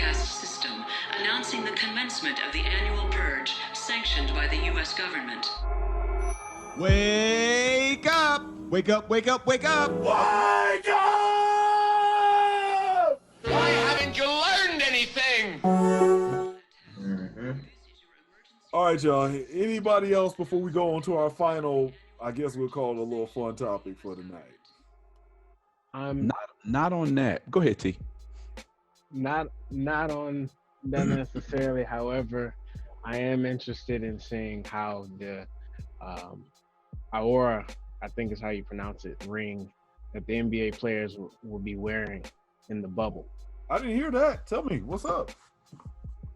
broadcast system announcing the commencement of the annual purge sanctioned by the U.S. government. Wake up! Wake up, wake up, wake up! Wake up! Why haven't you learned anything? All right, y'all. Anybody else before we go on to our final, I guess we'll call it a little fun topic for tonight? Not on that. Go ahead, T. Not on that necessarily. However, I am interested in seeing how the Oura, I think is how you pronounce it, ring that the NBA players will be wearing in the bubble. I didn't hear that. Tell me, what's up?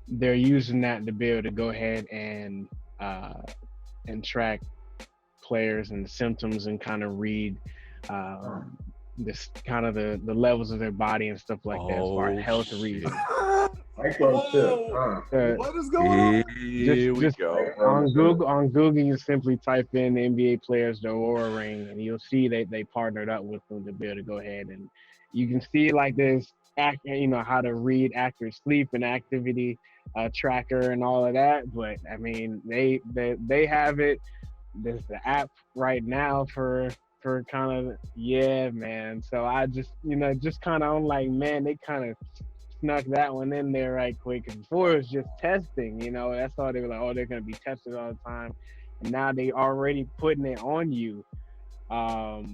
They're using that to be able to go ahead and track players and the symptoms and kind of read this kind of the levels of their body and stuff like that as far as health reading. What is going on? Here we go. On Google, you simply type in NBA players, the Oura ring, and you'll see they partnered up with them to be able to go ahead and you can see like this, how to read accurate sleep and activity tracker and all of that. But I mean, they have it. There's the app right now for kind of, yeah, man. So I just kind of, I'm like, man, they kind of snuck that one in there right quick. Before it was just testing, that's all they were like, oh, they're going to be tested all the time. And now they already putting it on you, so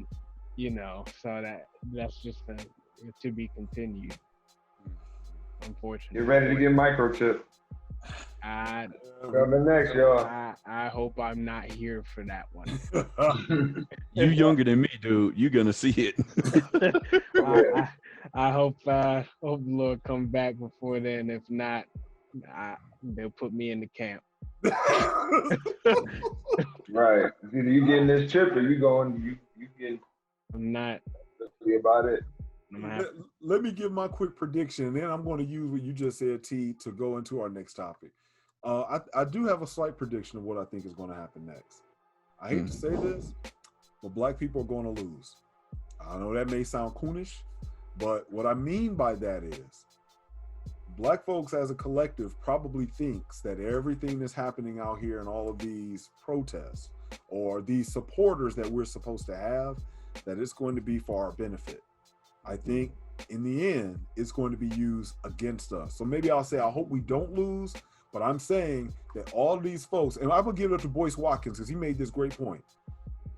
that's just to be continued, unfortunately. Get ready to get microchipped. Coming next, y'all. I hope I'm not here for that one. You younger than me, dude. You're gonna see it. I hope the Lord come back before then. If not, they'll put me in the camp. Right. Either you getting this chip or you getting. I'm not. See about it. Let me give my quick prediction, and then I'm going to use what you just said, T, to go into our next topic. I do have a slight prediction of what I think is going to happen next. I hate to say this, but black people are going to lose. I know that may sound coonish, but what I mean by that is black folks as a collective probably thinks that everything that's happening out here and all of these protests or these supporters that we're supposed to have, that it's going to be for our benefit. I think in the end, it's going to be used against us. So maybe I'll say, I hope we don't lose, but I'm saying that all of these folks, and I will give it up to Boyce Watkins because he made this great point.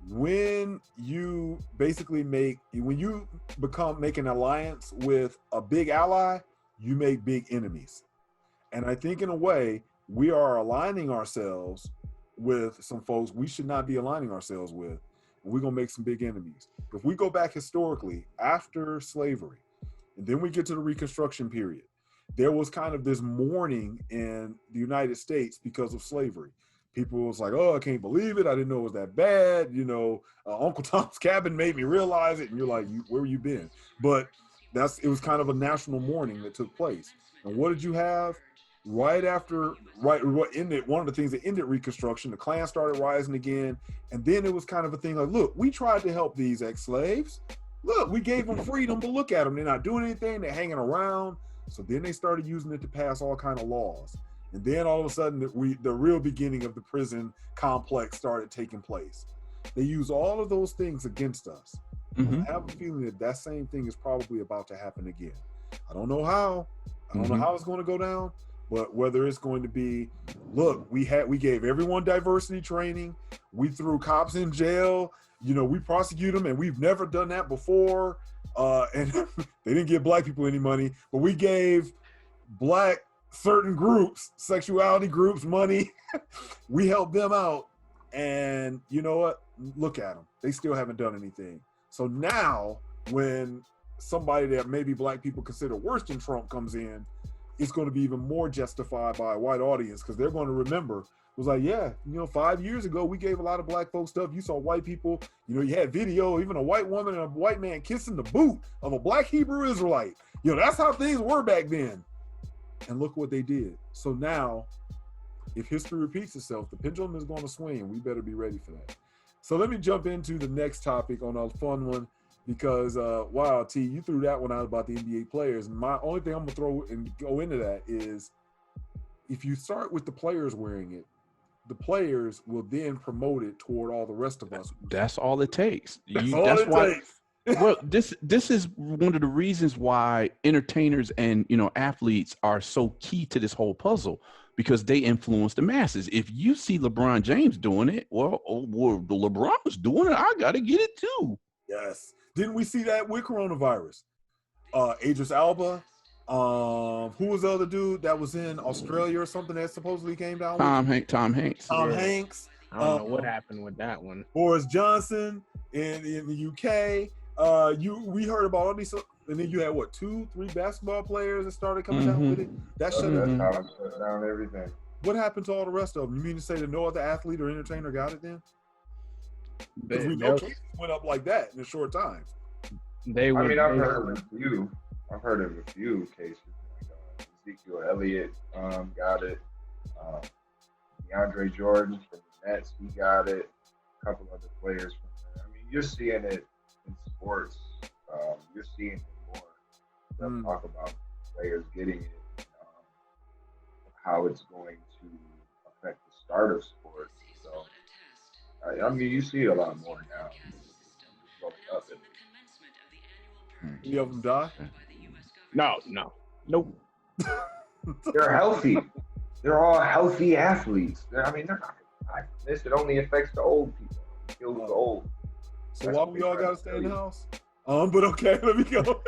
When you basically make an alliance with a big ally, you make big enemies. And I think in a way, we are aligning ourselves with some folks we should not be aligning ourselves with. We're going to make some big enemies. If we go back historically, after slavery, and then we get to the Reconstruction period, there was kind of this mourning in the United States because of slavery. People was like, oh, I can't believe it. I didn't know it was that bad. Uncle Tom's Cabin made me realize it. And you're like, where you been? But it was kind of a national mourning that took place. And what did you have? One of the things that ended Reconstruction, the Klan started rising again. And then it was kind of a thing like, look, we tried to help these ex-slaves. Look, we gave them freedom, but look at them. They're not doing anything. They're hanging around. So then they started using it to pass all kind of laws. And then all of a sudden, the real beginning of the prison complex started taking place. They use all of those things against us. Mm-hmm. I have a feeling that same thing is probably about to happen again. I don't know how. I don't know how it's going to go down. But whether it's going to be, look, we gave everyone diversity training. We threw cops in jail. We prosecute them, and we've never done that before. And they didn't give black people any money, but we gave black certain groups, sexuality groups, money. We helped them out. And you know what? Look at them. They still haven't done anything. So now when somebody that maybe black people consider worse than Trump comes in, it's going to be even more justified by a white audience because they're going to remember. It was like, 5 years ago, we gave a lot of black folks stuff. You saw white people, you had video, even a white woman and a white man kissing the boot of a black Hebrew Israelite. That's how things were back then. And look what they did. So now, if history repeats itself, the pendulum is going to swing. We better be ready for that. So let me jump into the next topic on a fun one. Because wow, T, you threw that one out about the NBA players. My only thing I'm gonna throw and go into that is if you start with the players wearing it, the players will then promote it toward all the rest of us. That's all it takes. That's why. Well, this is one of the reasons why entertainers and athletes are so key to this whole puzzle, because they influence the masses. If you see LeBron James doing it, well, the LeBron's doing it, I got to get it too. Yes. Didn't we see that with coronavirus? Idris Elba. Who was the other dude that was in Australia or something that supposedly came down? Tom Hanks. Tom Yeah. Hanks. I don't know what happened with that one. Boris Johnson in the UK. We heard about all these, and then you had what, 2-3 basketball players that started coming down with it. That shut That's down. how it shut down everything. What happened to all the rest of them? You mean to say that no other athlete or entertainer got it then? Because we know cases went up like that in a short time. I've heard of a few. I've heard of a few cases. Like, Ezekiel Elliott got it. DeAndre Jordan from the Nets, he got it. A couple other players from there. I mean, you're seeing it in sports. You're seeing it more. They'll talk about players getting it, how it's going to affect the start of sports. So, I mean, you see a lot more now. Any of them die? No. Nope. They're healthy. They're all healthy athletes. I mean, they're not. It only affects the old people. It kills the old. So why we all gotta stay in the house? But okay, let me go.